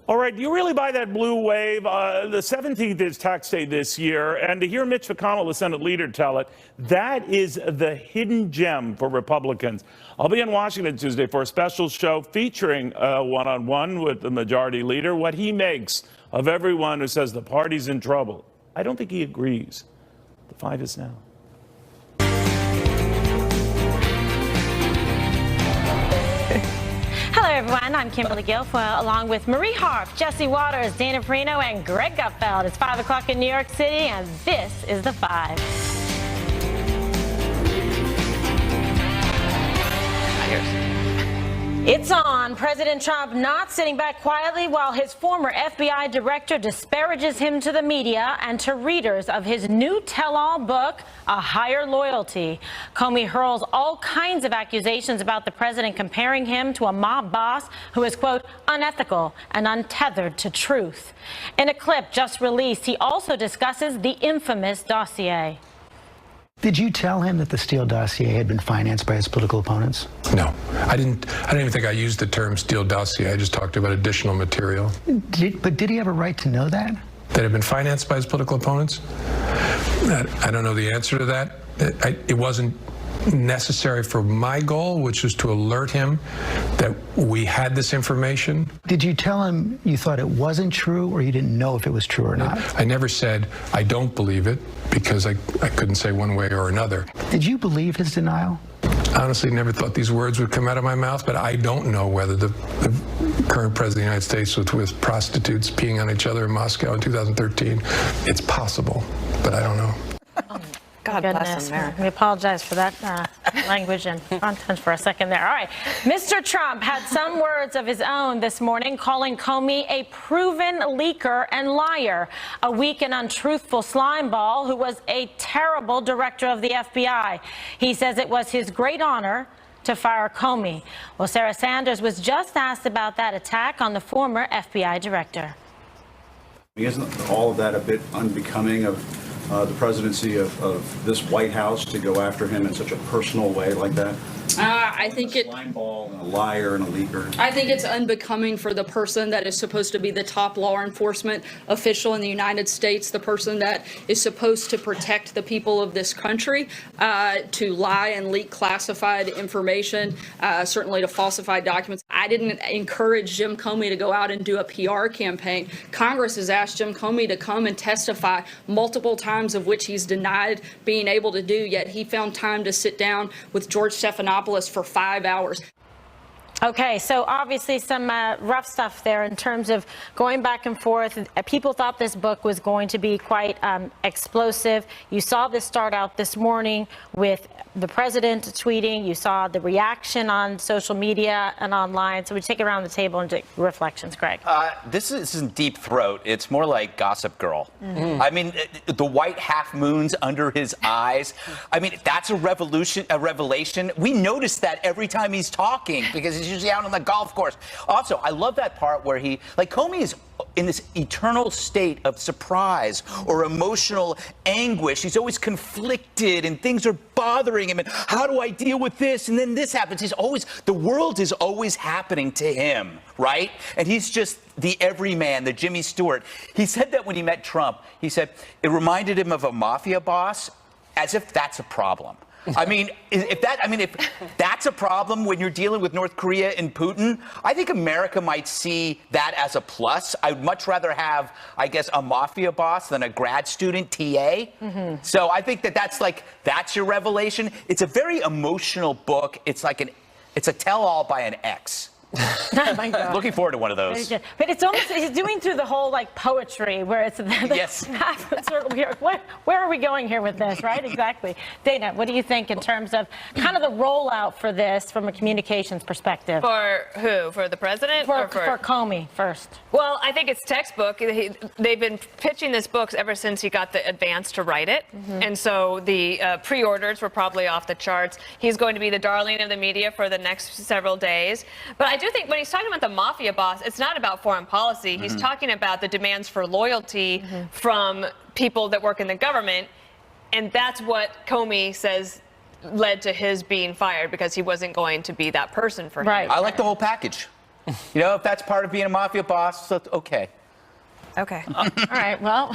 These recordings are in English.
All right, do you really buy that blue wave? The 17th is tax day this year, and to hear Mitch McConnell, the Senate leader, tell it, that is the hidden gem for Republicans. I'll be in Washington Tuesday for a special show featuring a one-on-one with the majority leader, what he makes of everyone who says the party's in trouble. I don't think he agrees. The 5 is now. Hello, everyone. I'm Kimberly Guilfoyle, along with Marie Harf, Jesse Waters, Dana Perino, and Greg Gutfeld. It's 5 o'clock in New York City, and this is The 5. It's on. President Trump not sitting back quietly while his former FBI director disparages him to the media and to readers of his new tell-all book, A Higher Loyalty. Comey hurls all kinds of accusations about the president, comparing him to a mob boss who is, quote, unethical and untethered to truth. In a clip just released, he also discusses the infamous dossier. Did you tell him that the Steele dossier had been financed by his political opponents? No, I didn't even think I used the term Steele dossier. I just talked about additional material. But did he have a right to know that? That had been financed by his political opponents? I don't know the answer to that. It wasn't necessary for my goal, which was to alert him that we had this information. Did you tell him you thought it wasn't true, or you didn't know if it was true or not? I never said I don't believe it, because I couldn't say one way or another. Did you believe his denial? Honestly, never thought these words would come out of my mouth, but I don't know whether the current president of the United States was with prostitutes peeing on each other in Moscow in 2013. It's possible, but I don't know. God bless him there. We apologize for that language and content for a second there. All right. Mr. Trump had some words of his own this morning, calling Comey a proven leaker and liar, a weak and untruthful slimeball who was a terrible director of the FBI. He says it was his great honor to fire Comey. Well, Sarah Sanders was just asked about that attack on the former FBI director. Isn't all of that a bit unbecoming of the presidency of this White House to go after him in such a personal way like that? I think it. Slimeball and a liar and a leaker. I think it's unbecoming for the person that is supposed to be the top law enforcement official in the United States, the person that is supposed to protect the people of this country, to lie and leak classified information, certainly to falsify documents. I didn't encourage Jim Comey to go out and do a PR campaign. Congress has asked Jim Comey to come and testify multiple times, of which he's denied being able to do, yet he found time to sit down with George Stephanopoulos for 5 hours. Okay, so obviously some rough stuff there in terms of going back and forth. People thought this book was going to be quite explosive. You saw this start out this morning with the president tweeting. You saw the reaction on social media and online. So we take it around the table and take reflections. Greg. This isn't Deep Throat. It's more like Gossip Girl. I mean, the white half moons under his eyes. I mean, that's a revelation. We notice that every time he's talking because he's usually out on the golf course. Also, I love that part where Comey is in this eternal state of surprise or emotional anguish. He's always conflicted and things are bothering him. And how do I deal with this? And then this happens. The world is always happening to him, right? And he's just the everyman, the Jimmy Stewart. He said that when he met Trump, he said it reminded him of a mafia boss, as if that's a problem. I mean, if that's a problem when you're dealing with North Korea and Putin, I think America might see that as a plus. I'd much rather have, I guess, a mafia boss than a grad student TA. So I think that's your revelation. It's a very emotional book. It's a tell-all by an ex. Oh my God. Looking forward to one of those. But it's almost, he's doing through the whole poetry where it's yes. Where are we going here with this, right? Exactly. Dana, what do you think in terms of kind of the rollout for this from a communications perspective? For who? For the president? For Comey first. Well, I think it's textbook. They've been pitching this book ever since he got the advance to write it. And so the pre-orders were probably off the charts. He's going to be the darling of the media for the next several days. But I do think when he's talking about the mafia boss, it's not about foreign policy. He's talking about the demands for loyalty from people that work in the government. And that's what Comey says led to his being fired, because he wasn't going to be that person for him. Right. I like the whole package. You know, if that's part of being a mafia boss, so okay. Okay. All right, well,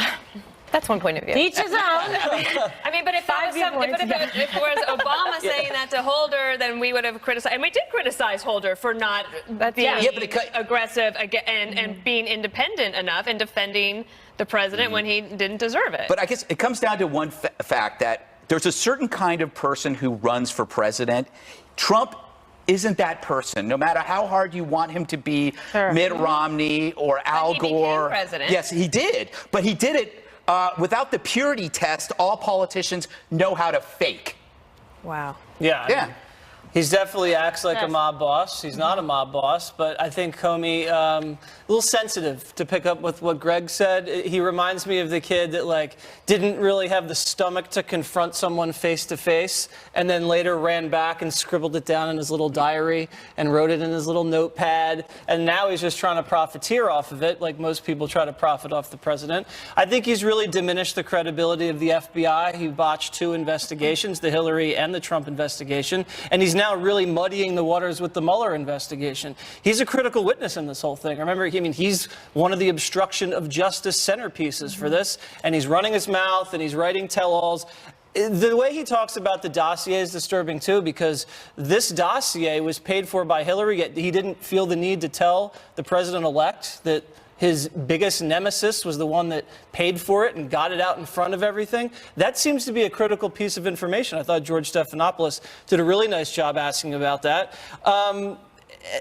That's one point of view. each his own. I mean, but if it was Obama saying that to Holder, then we would have criticized, and we did criticize Holder for not being aggressive and being independent enough and defending the president when he didn't deserve it. But I guess it comes down to one fact that there's a certain kind of person who runs for president. Trump isn't that person, no matter how hard you want him to be. Sure. Mitt Romney or Al Gore. Became president. Yes, he did. But he did it without the purity test all politicians know how to fake. Wow. Yeah. Yeah. He definitely acts like a mob boss. He's not a mob boss, but I think Comey, a little sensitive to pick up with what Greg said. He reminds me of the kid that didn't really have the stomach to confront someone face to face, and then later ran back and scribbled it down in his little diary and wrote it in his little notepad. And now he's just trying to profiteer off of it, like most people try to profit off the president. I think he's really diminished the credibility of the FBI. He botched 2 investigations, the Hillary and the Trump investigation, and he's now really muddying the waters with the Mueller investigation. He's a critical witness in this whole thing. Remember, he's one of the obstruction of justice centerpieces for this, and he's running his mouth and he's writing tell-alls. The way he talks about the dossier is disturbing too, because this dossier was paid for by Hillary, yet he didn't feel the need to tell the president-elect that his biggest nemesis was the one that paid for it and got it out in front of everything. That seems to be a critical piece of information. I thought George Stephanopoulos did a really nice job asking about that.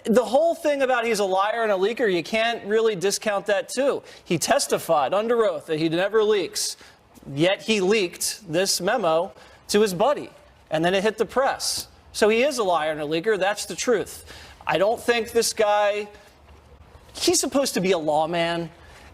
The whole thing about he's a liar and a leaker, you can't really discount that too. He testified under oath that he never leaks, yet he leaked this memo to his buddy, and then it hit the press. So he is a liar and a leaker. That's the truth. I don't think this guy... He's supposed to be a lawman.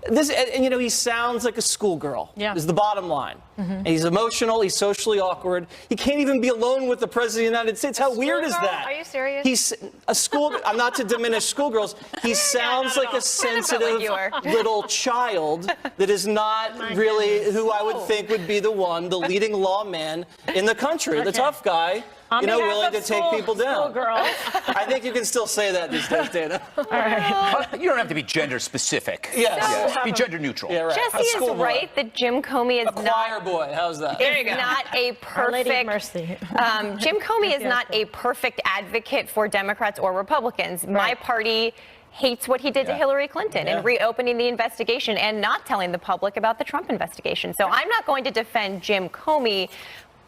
He sounds like a schoolgirl, is the bottom line. And he's emotional, he's socially awkward. He can't even be alone with the President of the United States. How weird is that? Are you serious? He's a school, I'm not to diminish schoolgirls. He sounds like a sensitive little child that is not really who I would think would be the leading lawman in the country, the tough guy. Willing to take people down. I think you can still say that these days, Dana. All right. You don't have to be gender specific. Yes. Be gender neutral. Yeah, right. Jesse is right that Jim Comey is choir boy. How's that? not a perfect. Jim Comey is not a perfect advocate for Democrats or Republicans. Right. My party hates what he did to Hillary Clinton and reopening the investigation and not telling the public about the Trump investigation. So I'm not going to defend Jim Comey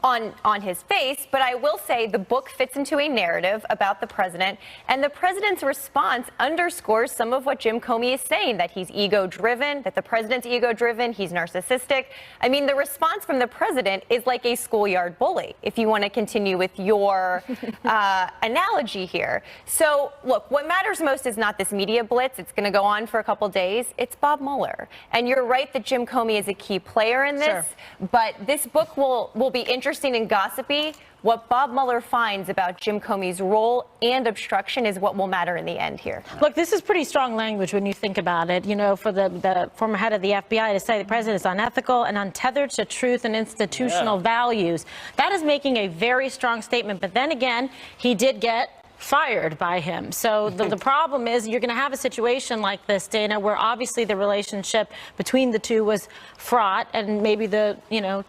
on his face, but I will say the book fits into a narrative about the president, and the president's response underscores some of what Jim Comey is saying, that he's ego-driven, that the president's ego-driven, he's narcissistic. I mean, the response from the president is like a schoolyard bully, if you want to continue with your analogy here. So, look, what matters most is not this media blitz. It's going to go on for a couple days. It's Bob Mueller. And you're right that Jim Comey is a key player in this, but this book will be interesting and gossipy. What Bob Mueller finds about Jim Comey's role and obstruction is what will matter in the end here. Look, this is pretty strong language when you think about it. For the former head of the FBI to say the president is unethical and untethered to truth and institutional values, that is making a very strong statement. But then again, he did get fired by him. So the problem is you're going to have a situation like this, Dana, where obviously the relationship between the two was fraught, and maybe the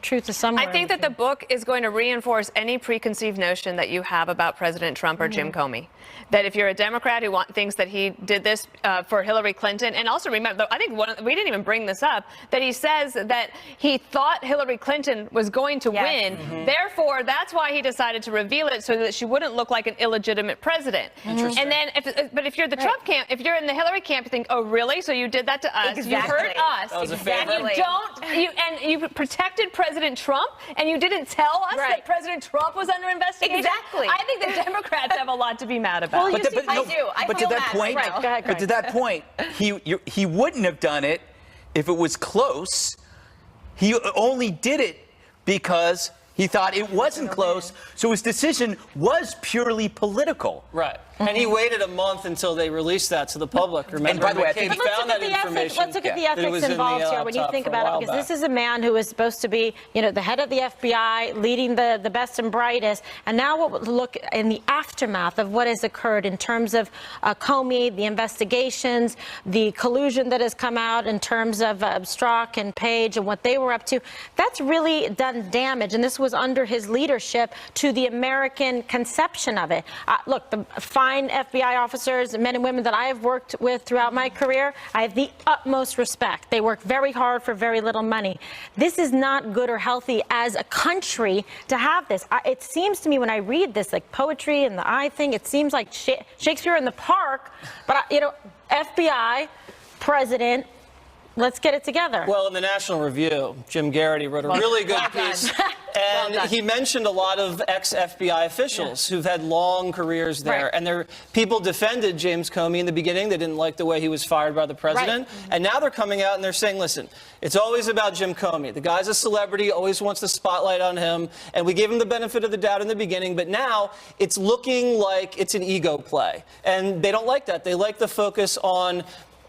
truth is somewhere. I think that the book is going to reinforce any preconceived notion that you have about President Trump or Jim Comey. That if you're a Democrat who thinks that he did this for Hillary Clinton, and also remember, I think we didn't even bring this up, that he says that he thought Hillary Clinton was going to win. Therefore, that's why he decided to reveal it, so that she wouldn't look like an illegitimate president. And then, if you're the Trump camp, if you're in the Hillary camp, you think, oh, really? So you did that to us? Exactly. You hurt us. That was a favor. And you protected President Trump, and you didn't tell us that President Trump was under investigation? Exactly. I think the Democrats have a lot to be mad about. Well, I do. I feel mad right now. Go ahead, But to that point, he wouldn't have done it if it was close. He only did it because he thought it wasn't close, so his decision was purely political. Right. And he waited a month until they released that to the public. Remember, And by the way, I McCabe think- found that Let's information. look at the that it was ethics in the involved here when you laptop think for a about while it, because back. this is a man who is supposed to be, the head of the FBI, leading the best and brightest. And now we'll look in the aftermath of what has occurred in terms of Comey, the investigations, the collusion that has come out in terms of Strzok and Page and what they were up to. That's really done damage, and this was under his leadership, to the American conception of it. Look, the fine FBI officers, men and women that I have worked with throughout my career, I have the utmost respect. They work very hard for very little money. This is not good or healthy as a country to have this. It seems to me when I read this, like poetry and the eye thing, it seems like Shakespeare in the Park, but, FBI, president, let's get it together. Well, in the National Review, Jim Garrity wrote a really good piece. And he mentioned a lot of ex-FBI officials who've had long careers there. Right. And people defended James Comey in the beginning. They didn't like the way he was fired by the president. Right. And now they're coming out and they're saying, listen, it's always about Jim Comey. The guy's a celebrity, always wants the spotlight on him. And we gave him the benefit of the doubt in the beginning. But now it's looking like it's an ego play. And they don't like that. They like the focus on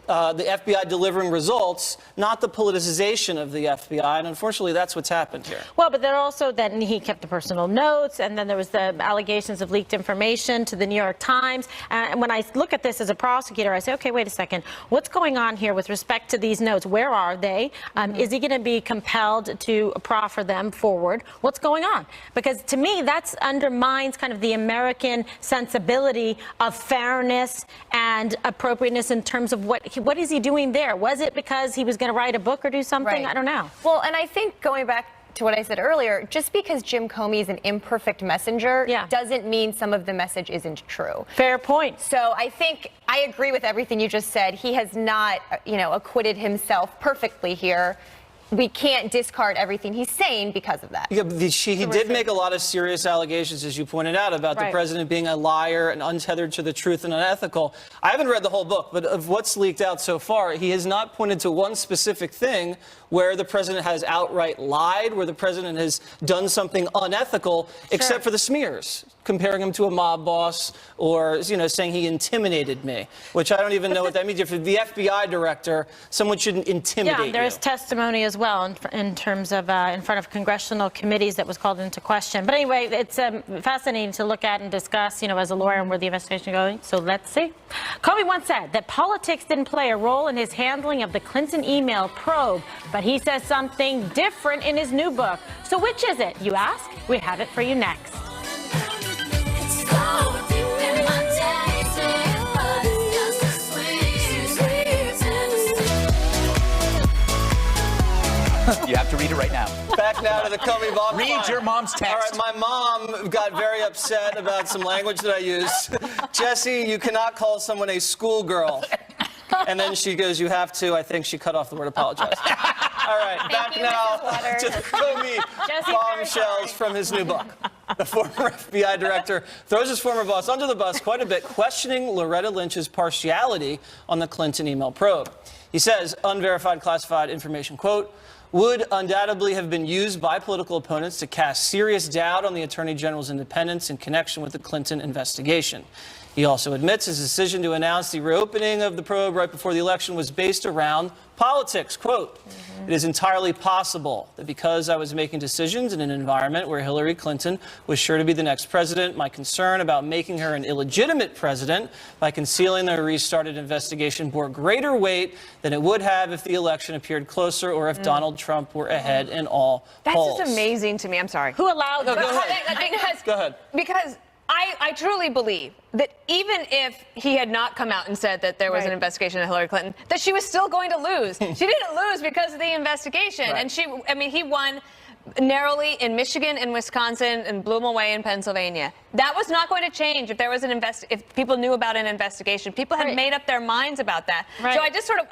the FBI delivering results, not the politicization of the FBI. And unfortunately, that's what's happened here. Well, but then he kept the personal notes, and then there was the allegations of leaked information to the New York Times. And when I look at this as a prosecutor, I say, okay, wait a second. What's going on here with respect to these notes? Where are they? Is he going to be compelled to proffer them forward? What's going on? Because to me, that undermines kind of the American sensibility of fairness and appropriateness in terms of what is he doing there? Was it because he was going to write a book or do something? Right. I don't know. Well, and I think going back to what I said earlier, just because Jim Comey is an imperfect messenger doesn't mean some of the message isn't true. Fair point. So I think I agree with everything you just said. He has not, acquitted himself perfectly here. We can't discard everything he's saying because of that. Yeah, he did make a lot of serious allegations, as you pointed out, about the president being a liar and untethered to the truth and unethical. I haven't read the whole book, but of what's leaked out so far, he has not pointed to one specific thing where the president has outright lied, where the president has done something unethical, except for the smears, comparing him to a mob boss or, saying he intimidated me, which I don't even know what that means. If you're the FBI director, someone shouldn't intimidate you. There's testimony as well in terms of in front of congressional committees that was called into question. But anyway, it's fascinating to look at and discuss, as a lawyer, and where the investigation is going. So let's see. Comey once said that politics didn't play a role in his handling of the Clinton email probe, but he says something different in his new book. So which is it, you ask? We have it for you next. You have to read it right now. Back now to the Comey Bob. Read your mom's text. All right, my mom got very upset about some language that I used. Jesse, you cannot call someone a schoolgirl. And then she goes, you have to. I think she cut off the word apologize. All right, back now to the Comey bombshells from his new book. The former FBI director throws his former boss under the bus quite a bit, questioning Loretta Lynch's partiality on the Clinton email probe. He says, unverified classified information, quote, would undoubtedly have been used by political opponents to cast serious doubt on the Attorney General's independence in connection with the Clinton investigation. He also admits his decision to announce the reopening of the probe right before the election was based around politics. Quote, it is entirely possible that because I was making decisions in an environment where Hillary Clinton was sure to be the next president, my concern about making her an illegitimate president by concealing the restarted investigation bore greater weight than it would have if the election appeared closer or if Donald Trump were ahead in all polls. That's just amazing to me. I'm sorry. Who allowed Go Go ahead. Because I truly believe that even if he had not come out and said that there was an investigation of Hillary Clinton, that she was still going to lose. She didn't lose because of the investigation. And he won narrowly in Michigan and Wisconsin and blew him away in Pennsylvania. That was not going to change if there was if people knew about an investigation. People had made up their minds about that. So I just sort of,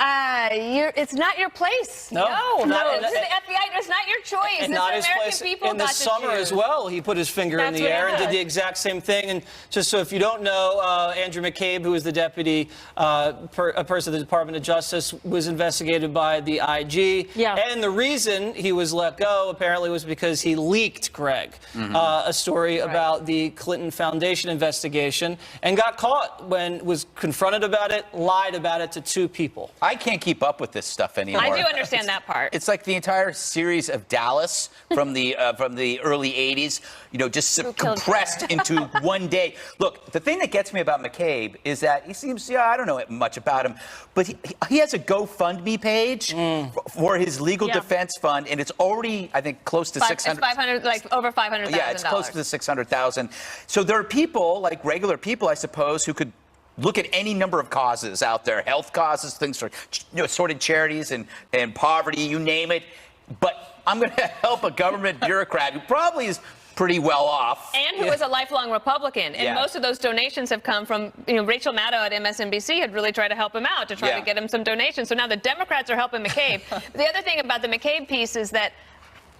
It's not your place. No. This is the FBI. It's not your choice. And It's not the his American place. people In the got to summer choose. as well, he put his finger in That's the what air he and did did. the exact same thing. And just so if you don't know, Andrew McCabe, who was the deputy a person of the Department of Justice, was investigated by the IG. Yeah. And the reason he was let go apparently was because he leaked, Greg, a story about the Clinton Foundation investigation and got caught when was confronted about it, lied about it to 2 people. I can't keep up with this stuff anymore. I do understand that part. It's like the entire series of Dallas from the early 80s, just compressed into one day. Look, the thing that gets me about McCabe is that he seems, I don't know much about him, but he has a GoFundMe page for his legal defense fund, and it's already, I think, close to 600. It's 500, like over $500,000. Yeah, it's close to the 600,000. So there are people, like regular people, I suppose, who could look at any number of causes out there, health causes, things for assorted charities and poverty, you name it. But I'm going to help a government bureaucrat who probably is pretty well off. And who was a lifelong Republican. And most of those donations have come from, Rachel Maddow at MSNBC had really tried to help him out to try to get him some donations. So now the Democrats are helping McCabe. The other thing about the McCabe piece is that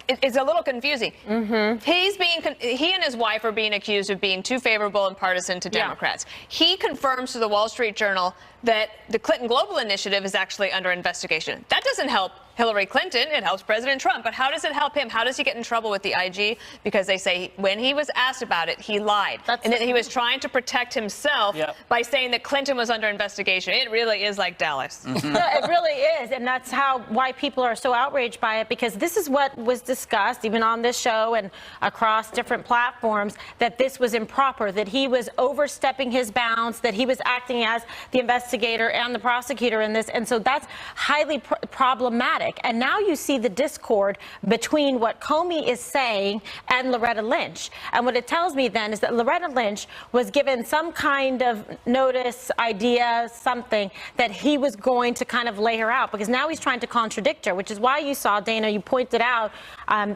it's a little confusing. He and his wife are being accused of being too favorable and partisan to Democrats. He confirms to the Wall Street Journal that the Clinton Global Initiative is actually under investigation. That doesn't help Hillary Clinton. It helps President Trump. But how does it help him? How does he get in trouble with the IG? Because they say when he was asked about it, he lied. And that he was trying to protect himself by saying that Clinton was under investigation. It really is like Dallas. No, it really is. And that's why people are so outraged by it, because this is what was discussed even on this show and across different platforms, that this was improper, that he was overstepping his bounds, that he was acting as the investigator and the prosecutor in this. And so that's highly problematic. And now you see the discord between what Comey is saying and Loretta Lynch. And what it tells me then is that Loretta Lynch was given some kind of notice, idea, something that he was going to kind of lay her out, because now he's trying to contradict her, which is why you saw, Dana, you pointed out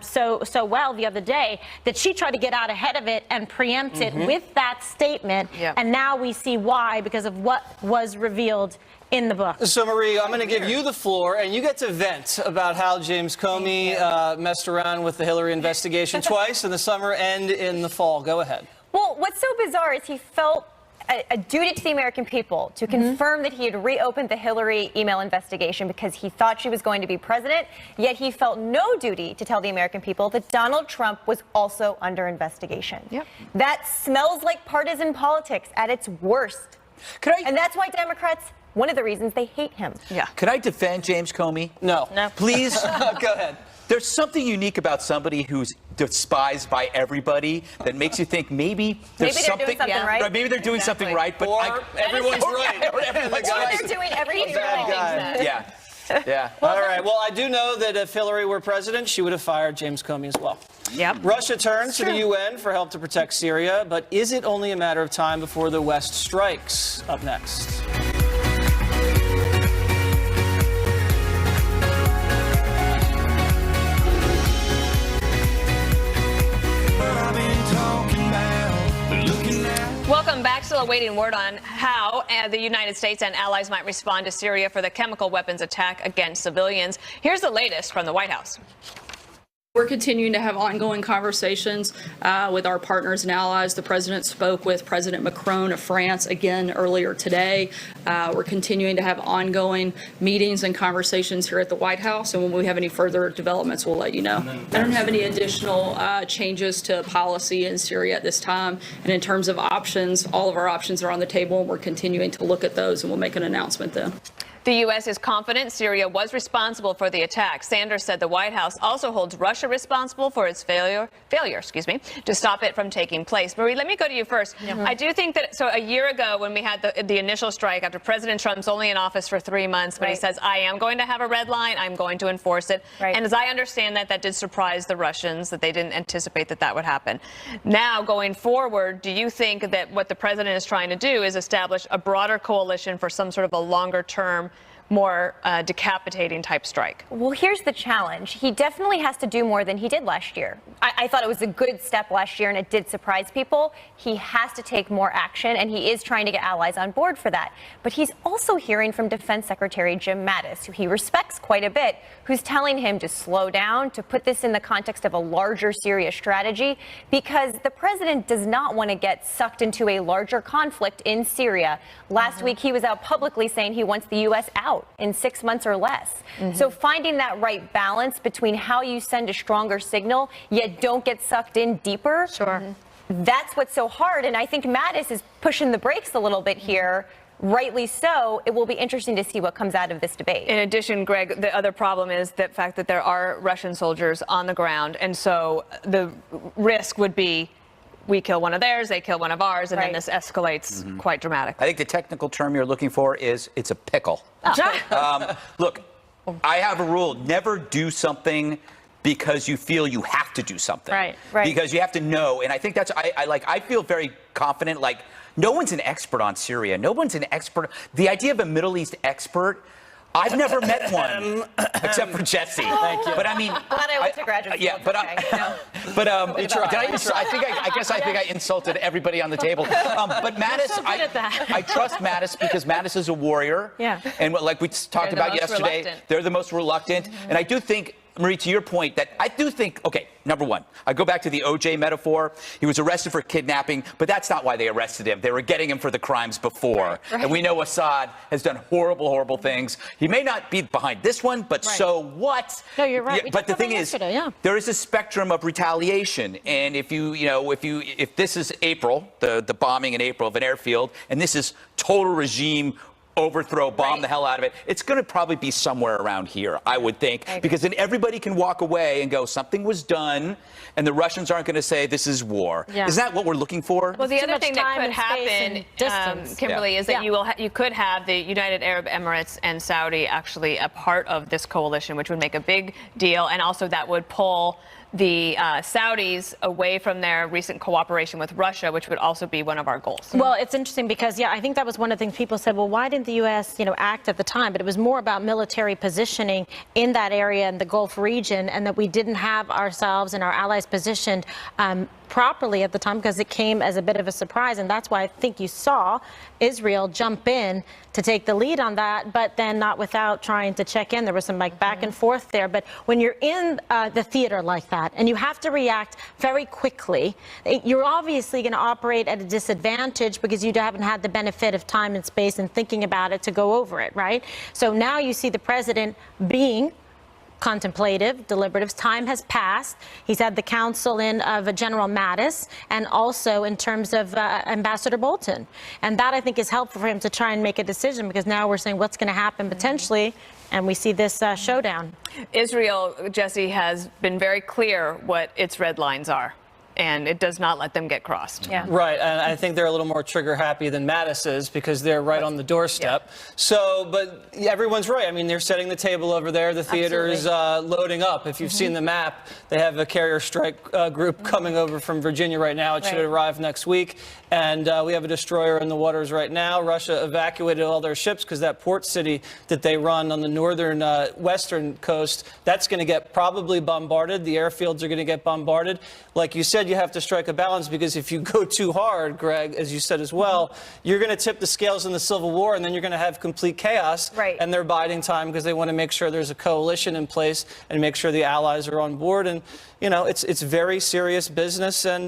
so well the other day that she tried to get out ahead of it and preempt it with that statement. And now we see why, because of what was revealed in the book. So, Marie, I'm going to give you the floor, and you get to vent about how James Comey messed around with the Hillary investigation twice in the summer and in the fall. Go ahead. Well, what's so bizarre is he felt a duty to the American people to confirm that he had reopened the Hillary email investigation because he thought she was going to be president, yet he felt no duty to tell the American people that Donald Trump was also under investigation. That smells like partisan politics at its worst. And that's why Democrats, one of the reasons they hate him. Could I defend James Comey? No. Please? Go ahead. There's something unique about somebody who's despised by everybody that makes you think maybe there's Maybe they're doing something right. Maybe they're doing something right, but everyone's right. Everyone's Or right. they're doing everything bad right. guy. Yeah. All right. Well, I do know that if Hillary were president, she would have fired James Comey as well. Russia turns to the UN for help to protect Syria, but is it only a matter of time before the West strikes? Up next. Welcome back. Still awaiting word on how the United States and allies might respond to Syria for the chemical weapons attack against civilians. Here's the latest from the White House. We're continuing to have ongoing conversations with our partners and allies. The president spoke with President Macron of France again earlier today. We're continuing to have ongoing meetings and conversations here at the White House. And when we have any further developments, we'll let you know. I don't have any additional changes to policy in Syria at this time. And in terms of options, all of our options are on the table, and we're continuing to look at those, and we'll make an announcement then. The U.S. is confident Syria was responsible for the attack. Sanders said the White House also holds Russia responsible for its failure, to stop it from taking place. Marie, let me go to you first. I do think that, so a year ago when we had the initial strike, after President Trump's only in office for 3 months, but he says, I am going to have a red line, I'm going to enforce it. And as I understand that did surprise the Russians, that they didn't anticipate that would happen. Now, going forward, do you think that what the president is trying to do is establish a broader coalition for some sort of a longer term more decapitating type strike. Well, here's the challenge. He definitely has to do more than he did last year. I thought it was a good step last year, and it did surprise people. He has to take more action, and he is trying to get allies on board for that. But he's also hearing from Defense Secretary Jim Mattis, who he respects quite a bit, who's telling him to slow down, to put this in the context of a larger Syria strategy, because the president does not want to get sucked into a larger conflict in Syria. Last week, he was out publicly saying he wants the U.S. out in 6 months or less. So finding that right balance between how you send a stronger signal, yet don't get sucked in deeper. That's what's so hard. And I think Mattis is pushing the brakes a little bit here. Rightly so. It will be interesting to see what comes out of this debate. In addition, Greg, the other problem is the fact that there are Russian soldiers on the ground. And so the risk would be we kill one of theirs, they kill one of ours, and then this escalates quite dramatically. I think the technical term you're looking for is it's a pickle. Look, I have a rule. Never do something because you feel you have to do something. Right. Because you have to know. And I think that's, I feel very confident. Like, no one's an expert on Syria. No one's an expert. The idea of a Middle East expert, I've never met one except for Jesse. Thank you. But I mean, Glad I went to graduate school. yeah, but I guess I think I insulted everybody on the table. But Mattis, I trust Mattis because Mattis is a warrior. Yeah. And like we talked They're the about most yesterday, reluctant. they're the most reluctant. And I do think, Marie, to your point, that I do think, okay, number one, I go back to the OJ metaphor. He was arrested for kidnapping, but that's not why they arrested him. They were getting him for the crimes before. And we know Assad has done horrible, horrible things. He may not be behind this one, but so what? No, you're right. Yeah, We but talked the about thing that is, yesterday, there is a spectrum of retaliation. And if this is April, the bombing in April of an airfield, and this is total regime overthrow, bomb the hell out of it, it's going to probably be somewhere around here, I would think, because then everybody can walk away and go, something was done, and the Russians aren't going to say this is war. Yeah. Is that what we're looking for? Well, the Too other much thing that time could and space happen, and distance. Kimberly, is that you could have the United Arab Emirates and Saudi actually a part of this coalition, which would make a big deal, and also that would pull the Saudis away from their recent cooperation with Russia, which would also be one of our goals. Well, it's interesting because, I think that was one of the things people said, well, why didn't the U.S., act at the time? But it was more about military positioning in that area in the Gulf region, and that we didn't have ourselves and our allies positioned properly at the time because it came as a bit of a surprise. And that's why I think you saw Israel jump in to take the lead on that, but then not without trying to check in. There was some back and forth there. But when you're in the theater like that and you have to react very quickly, you're obviously going to operate at a disadvantage because you haven't had the benefit of time and space and thinking about it to go over it, right? So now you see the president being contemplative, deliberative. Time has passed. He's had the counsel in of General Mattis and also in terms of Ambassador Bolton. And that, I think, is helpful for him to try and make a decision because now we're saying what's going to happen potentially, and we see this showdown. Israel, Jesse, has been very clear what its red lines are, and it does not let them get crossed. Right, and I think they're a little more trigger happy than Mattis is because they're right on the doorstep. So, but everyone's right. I mean, they're setting the table over there. The theater is loading up. If you've seen the map, they have a carrier strike group coming over from Virginia right now. It should arrive next week. And we have a destroyer in the waters right now. Russia evacuated all their ships because that port city that they run on the northern western coast, that's going to get probably bombarded. The airfields are going to get bombarded. Like you said, you have to strike a balance because if you go too hard, Greg, as you said as well, you're going to tip the scales in the Civil War, and then you're going to have complete chaos. And they're biding time because they want to make sure there's a coalition in place and make sure the allies are on board. And it's very serious business, and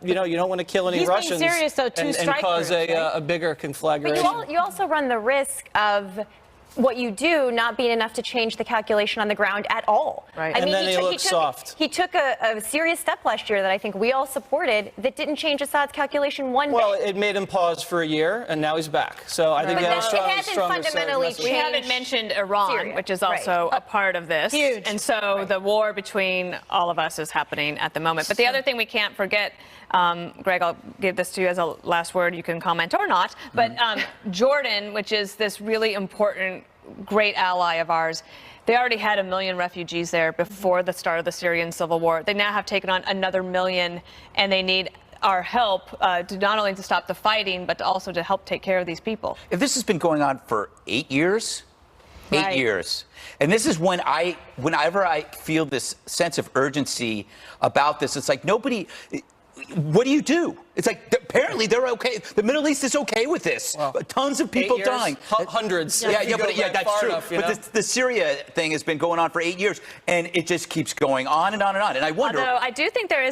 you don't want to kill any Russians and cause a bigger conflagration. But you also run the risk of what you do not being enough to change the calculation on the ground at all. I mean, then he looks soft. He took a serious step last year that I think we all supported that didn't change Assad's calculation one bit. Well, it made him pause for a year, and now he's back. So I think he has a stronger fundamentally message. We haven't mentioned Iran, Syria. which is also a part of this. Huge. And so the war between all of us is happening at the moment. But the other thing we can't forget, Greg, I'll give this to you as a last word. You can comment or not. But Jordan, which is this really important, great ally of ours, they already had 1 million refugees there before the start of the Syrian civil war. They now have taken on another 1 million, and they need our help to not only to stop the fighting, but also to help take care of these people. If this has been going on for 8 years, Right. 8 years. And this is whenever I feel this sense of urgency about this, it's like nobody. What do you do? It's like apparently they're okay. The Middle East is okay with this. Tons of people 8 years, dying. Hundreds. Yeah, that's true. Enough, but the Syria thing has been going on for 8 years, and it just keeps going on and on and on. And I wonder. Although I do think there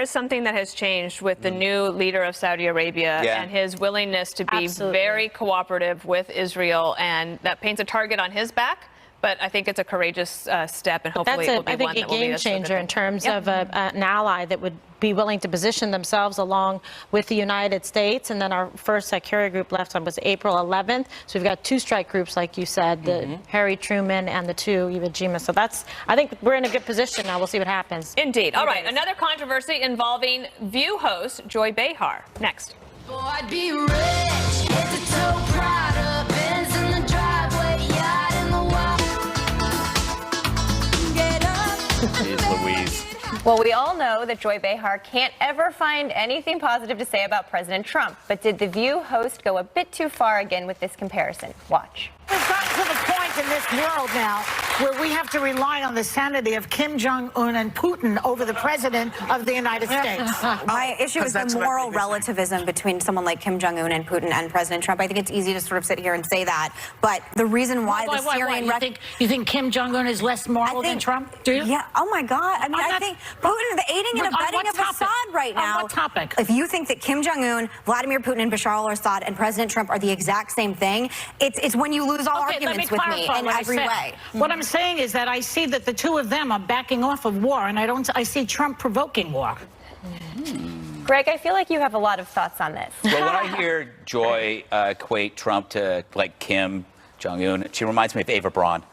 is something that has changed with the new leader of Saudi Arabia and his willingness to be very cooperative with Israel, and that paints a target on his back. But I think it's a courageous step, and hopefully it will be one that will be a game changer in terms of Yep. an ally that would be willing to position themselves along with the United States. And then our first carrier group left on was April 11th. So we've got 2 strike groups, like you said, the Harry Truman and the 2 Iwo Jima. So I think we're in a good position now. We'll see what happens. Indeed. All right, another controversy involving View host Joy Behar. Next. Boy, I'd be rich, head to toe, Prada, Benz in the driveway, yacht in the wild. Get up. Jeez Louise. Well, we all know that Joy Behar can't ever find anything positive to say about President Trump. But did The View host go a bit too far again with this comparison? Watch. We've gotten to the point in this world now where we have to rely on the sanity of Kim Jong-un and Putin over the president of the United States. My issue is the moral relativism between someone like Kim Jong-un and Putin and President Trump. I think it's easy to sort of sit here and say that, but the reason why the Syrian... You think Kim Jong-un is less moral than Trump? Do you? Yeah. Oh my God. I mean, I think Putin, the aiding and abetting of Assad right now. On what topic? If you think that Kim Jong-un, Vladimir Putin, and Bashar al-Assad and President Trump are the exact same thing, it's when you lose all arguments with me in every way. What I'm saying is that I see that the 2 of them are backing off of war, and I see Trump provoking war. Greg, I feel like you have a lot of thoughts on this. Well, when I hear Joy equate Trump to like Kim Jong-un, she reminds me of Ava Braun.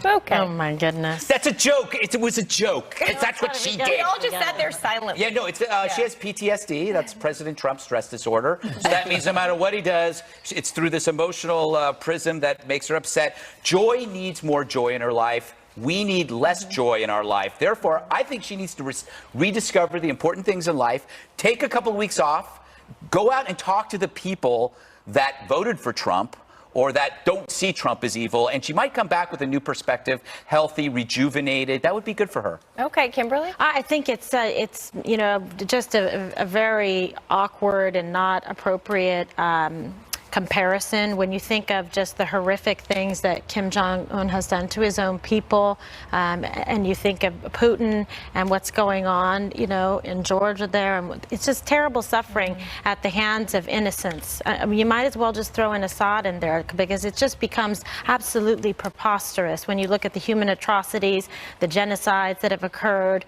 Okay. Oh my goodness. That's a joke. It was a joke. That's what she did. We all just sat there silently. Yeah, no, she has PTSD. That's President Trump's stress disorder. So that means no matter what he does, it's through this emotional prism that makes her upset. Joy needs more joy in her life. We need less joy in our life. Therefore, I think she needs to rediscover the important things in life, take a couple of weeks off, go out and talk to the people that voted for Trump or that don't see Trump as evil, and she might come back with a new perspective, healthy, rejuvenated. That would be good for her. Okay, Kimberly? I think it's just a very awkward and not appropriate comparison when you think of just the horrific things that Kim Jong-un has done to his own people, and you think of Putin and what's going on, in Georgia there, and it's just terrible suffering at the hands of innocents. I mean, you might as well just throw in Assad in there, because it just becomes absolutely preposterous when you look at the human atrocities, the genocides that have occurred.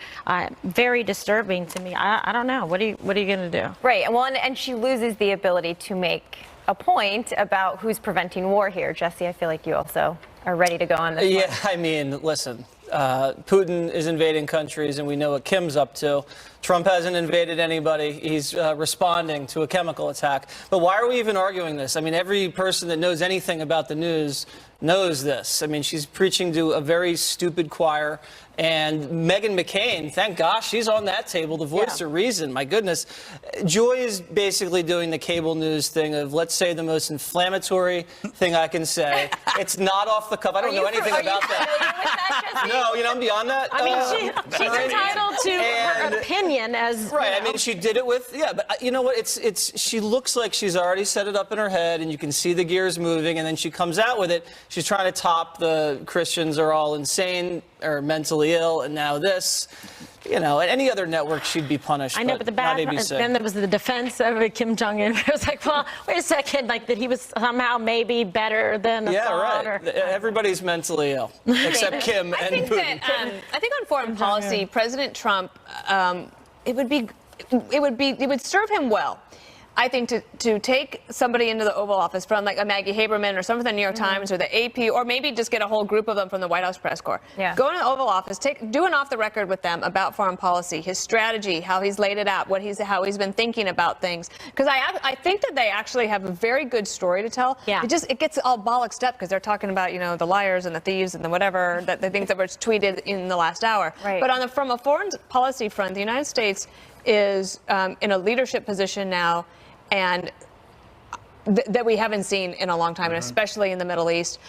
Very disturbing to me. I don't know. What are you going to do? Right. Well, and she loses the ability to make a point about who's preventing war here. Jesse, I feel like you also are ready to go on this Yeah, one. I mean, listen, Putin is invading countries, and we know what Kim's up to. Trump hasn't invaded anybody. He's responding to a chemical attack. But why are we even arguing this? I mean, every person that knows anything about the news knows this. I mean, she's preaching to a very stupid choir. And Meghan McCain, thank gosh, she's on that table, the voice of reason. My goodness. Joy is basically doing the cable news thing of, let's say, the most inflammatory thing I can say. It's not off the cuff. I don't know anything about that. No, I'm beyond that. I mean, she's entitled to her opinion as... Right, I mean, she did it with... Yeah, but you know what? She looks like she's already set it up in her head, and you can see the gears moving, and then she comes out with it. She's trying to top the Christians are all insane or mentally ill, and now this. At any other network, she'd be punished. I know, but the bad then there was the defense of Kim Jong-un. It was like, well, wait a second, like that he was somehow maybe better than Assad. Yeah, right. Everybody's mentally ill except Kim and Putin. I think on foreign policy, President Trump, it would serve him well, I think, to take somebody into the Oval Office from like a Maggie Haberman or someone from the New York Times or the AP, or maybe just get a whole group of them from the White House press corps. Yeah. Go into the Oval Office, do an off the record with them about foreign policy, his strategy, how he's laid it out, how he's been thinking about things. Because I think that they actually have a very good story to tell. Yeah. It gets all bollocksed up because they're talking about the liars and the thieves and the whatever that the things that were tweeted in the last hour. Right. But from a foreign policy front, the United States is in a leadership position now. And that we haven't seen in a long time, and especially in the Middle East.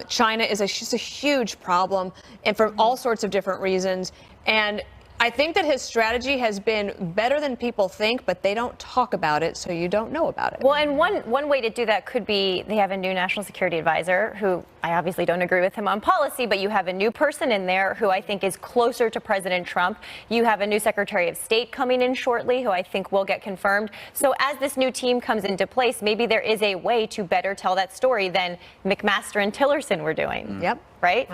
China is just a huge problem, and for all sorts of different reasons. And I think that his strategy has been better than people think, but they don't talk about it, so you don't know about it. Well, and one way to do that could be they have a new national security advisor who I obviously don't agree with him on policy, but you have a new person in there who I think is closer to President Trump. You have a new Secretary of State coming in shortly who I think will get confirmed. So as this new team comes into place, maybe there is a way to better tell that story than McMaster and Tillerson were doing. Yep. Right?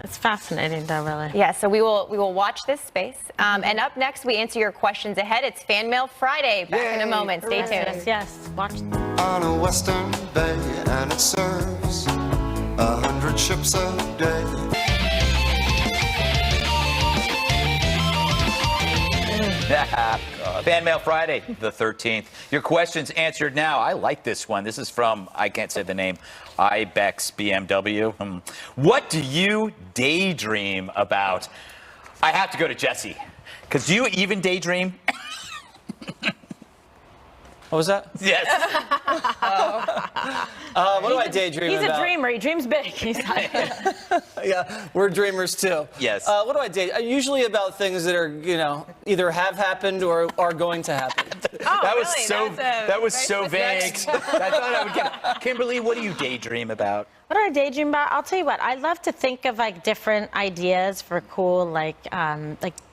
It's fascinating, though, really. Yeah, so we will watch this space. And up next, we answer your questions ahead. It's Fan Mail Friday. Back in a moment. Stay tuned. Yes, watch. On a western bay, and it serves 100 ships a day. Fan Mail Friday, the 13th. Your questions answered now. I like this one. This is from, I can't say the name, Ibex BMW. What do you daydream about? I have to go to Jesse. Because do you even daydream? What was that? Yes. What do I daydream about? He's a dreamer. He dreams big. Yeah, we're dreamers too. Yes. What do I daydream? Usually about things that are, either have happened or are going to happen. That was so vague. I thought I would get Kimberly, what do you daydream about? What do I daydream about? I'll tell you what. I love to think of like different ideas for cool, like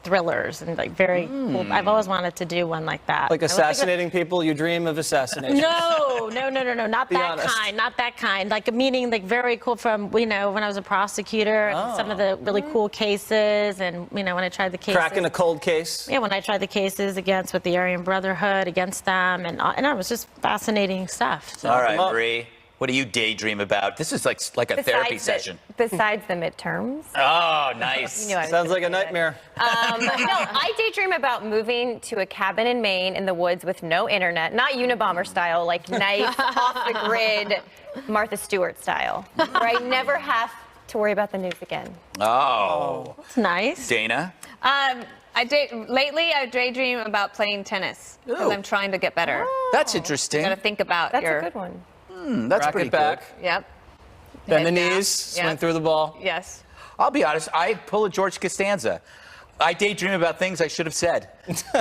thrillers and like very cool. I've always wanted to do one like that. Like assassinating people? You dream of assassination? No, not Be that honest. kind, not that kind. Like a meaning, like very cool from when I was a prosecutor, some of the really cool cases, and when I tried the cases. Cracking a cold case? Yeah, when I tried the cases with the Aryan Brotherhood against them, and it was just fascinating stuff. So. All right, Bree. What do you daydream about? This is like a therapy session. Besides the midterms. Oh, nice. Sounds like a nightmare. No, I daydream about moving to a cabin in Maine in the woods with no internet, not Unabomber style, like nice, off the grid, Martha Stewart style, where I never have to worry about the news again. Oh. That's nice. Dana? Lately, I daydream about playing tennis because I'm trying to get better. That's interesting. You got to think about That's a good one. That's Rack pretty it back. good. Yep. Bend the Head down. knees, swing Yep. through the ball. Yes. I'll be honest, I pull a George Costanza. I daydream about things I should have said.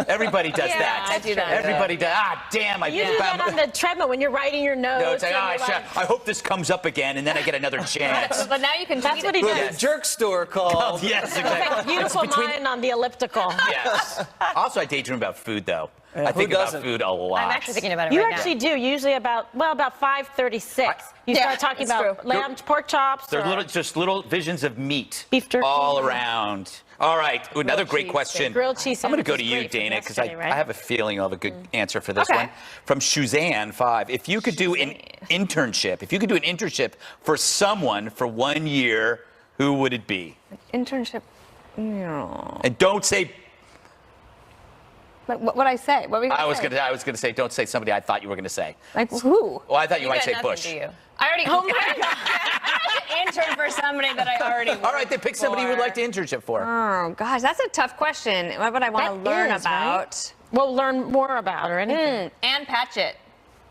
Everybody does Yeah, that. I do that. Everybody does. Ah, damn. You do that on the treadmill when you're writing your notes. No, it's like, and you're I hope this comes up again, and then I get another chance. But now you can. That's what he With does. a jerk store called. Yes, Like exactly. beautiful mind on the elliptical. Yes. Also, I daydream about food, though. Yeah, I think who about doesn't? food a lot. I'm actually thinking about it You right actually do, usually about 5:36. You Yeah, start talking that's about true. lamb, pork chops. They're or just little visions of meat Beef jerky. all around. All right, another great cheese question. Grilled cheese I'm going to go to sandwich is you, great from Dana, because yesterday, right? I have a feeling I'll have a good answer for this Okay. one. From Suzanne 5, if you could do an internship for someone for 1 year, who would it be? Internship. No. And don't say. What would I say? What were you I was say? gonna say. Don't say somebody I thought you were gonna say. Like who? Well, I thought you might got say nothing, Bush. do you? I already. Oh my God. I intern for somebody that I already. All right, then pick somebody you would like to internship for. Oh gosh, that's a tough question. What would I want to That learn is, about? right? Well, learn more about her. Anything. Anne Patchett.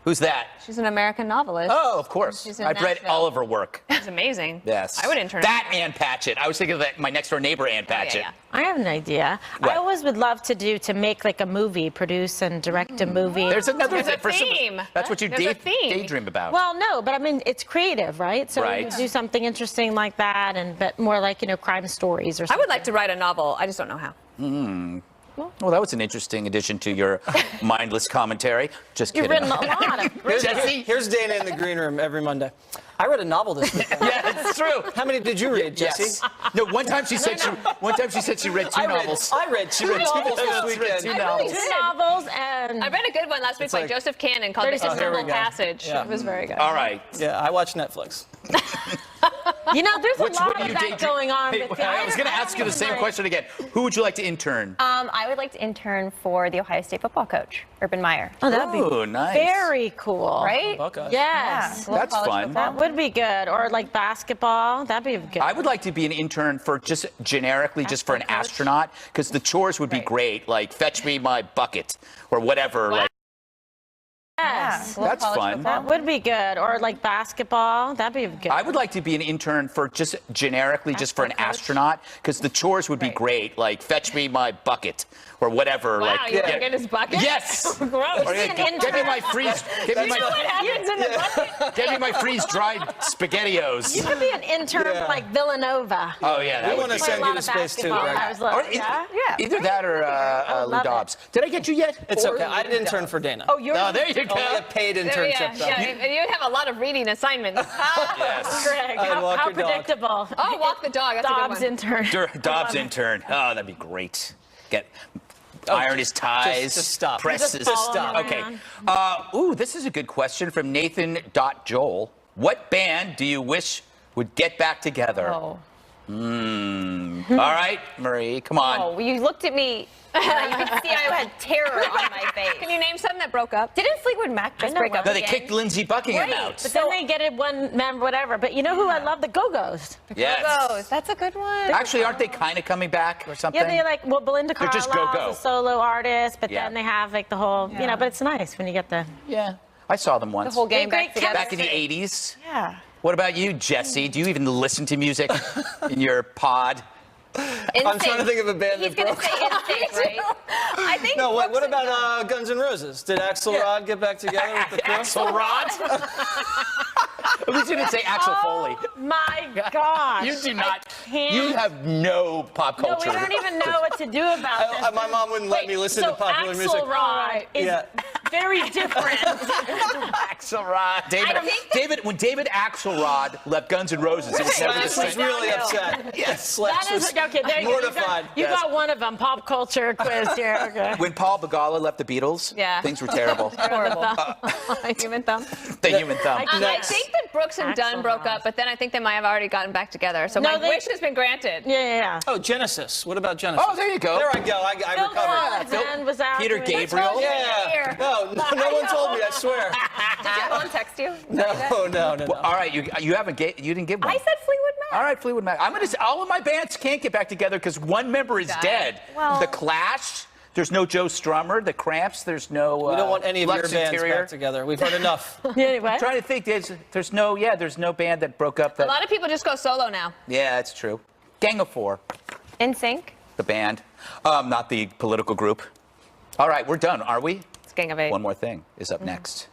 Who's that? She's an American novelist. Oh, of course. She's in I've read Nashville. all of her work. She's amazing. Yes. I would intern. That Ann Patchett. I was thinking of that, my next door neighbor, Ann Patchett. yeah. I have an idea. What? I always would love to make like a movie, produce and direct a movie. There's another There's a thing for some- theme. That's what you There's a theme. daydream about. Well, no, but I mean it's creative, right? So Right. you do something interesting like that, but more like crime stories or I something. would like to write a novel. I just don't know how. Well, that was an interesting addition to your mindless commentary. Just You've kidding. written a lot of great. Jesse? Here's Dana in the green room every Monday. I read a novel this weekend. Yeah, it's true. How many did you read, Jesse? Yes. No, one time she said she read two novels. She read two novels this weekend. Two novels. Two novels and I read a good one last week by like- Joseph Cannon called 36 The Invisible novels. Passage. Yeah. It was very good. All right. Yeah, I watch Netflix. there's a What lot do of you that daydream- going on. Hey, with I was going to ask you the same question again. Who would you like to intern? I would like to intern for the Ohio State football coach, Urban Meyer. Oh, that'd be Ooh, nice. very cool. Right? Buckeyes. Yes. Yeah. That's fun. That would be good. Or like basketball. That'd be good. I would like to be an intern for just generically, just for an Basketball coach. astronaut, because the chores would be Right. great. Like, fetch me my bucket or whatever. Like, Yes. Yes. That's fun. That would be good. Or like basketball. That'd be good. I would like to be an intern for just generically, just for an astronaut, because the chores would be great. Like, fetch me my bucket or whatever. Wow, like, you want to get his bucket? Yes. Gross. Or, get me my freeze. Get me You know what happens in the bucket? Get me my freeze-dried SpaghettiOs. You could be an intern for like Villanova. Oh yeah, that We would want to be send great. you to space too, Basketball. Greg. I was like, Or yeah. Either that or Lou love it. Dobbs. Did I get you yet? It's Or- okay. I did intern for Dana. Oh, you're Oh, there you go. Only a paid internship, though. And you'd have a lot of reading assignments. Yes. Greg. I'd walk How your dog. predictable. Oh, walk the dog. That's Dobbs a good one. intern. Dobbs intern. Oh, that'd be great. Iron his ties. just stop. Press Just his. follow him Okay. around. This is a good question from Nathan.Joel. What band do you wish would get back together? Oh. All right, Marie, come on. Oh, you looked at me. You could see I had terror on my face. Can you name something that broke up? Didn't Fleetwood Mac just know break up No, they again? kicked Lindsey Buckingham out. But then they get it one member, whatever. But you know who I love? The Go-Go's. Yes. Go-Go's. That's a good one. Actually, aren't they kind of coming back or something? Yeah, they like, well, Belinda They're just Carlisle's go-go. a solo artist, but Yeah. then they have like the whole, you know, but it's nice when you get the. Yeah. I saw them once. The whole game Great back together. Back in the 80s. Yeah. What about you, Jesse? Do you even listen to music in your pod? I'm trying to think of a band He's that going to broke say instinct, right? I think. No, what Brooks about Guns N' Roses? Did Axl Rod get back together with the crew? Axelrod? At least you didn't say Axel Foley. My gosh. You do not. can't. You have no pop No, culture. we don't even know what to do about this. My mom wouldn't let me listen to popular music. Axelrod is Yeah. very different. Axelrod. When David Axelrod left Guns N' Roses, it was never the Slash was same. really upset. Yes. Slash That is was okay. There you go. mortified. You got one of them. Pop culture quiz here. Okay. When Paul Begala left the Beatles, Yeah. things were terrible. Horrible. Human thumb. The human thumb. I think that Brooks and Dunn broke up, but then I think they might have already gotten back together. So my wish has been granted. Yeah. Oh, Genesis. What about Genesis? Oh, there you go. There I go. I Phil recovered. Collins was out. Peter doing- Gabriel. Yeah. No one told me. I swear. Did your mom text you? No. Well, all right, you haven't you didn't give one. I said Fleetwood Mac. All right, Fleetwood Mac. All of my bands can't get back together because one member is dead. Well- The Clash. There's no Joe Strummer. The Cramps. There's no. We don't want any of Lux your bands Interior. back together. We've heard enough. Anyway. I'm trying to think. There's no band that broke up. A That, lot of people just go solo now. yeah, that's true. Gang of Four, NSYNC. the band, not the political group. All right, we're done, are we? It's Gang of Eight. One more thing is up next.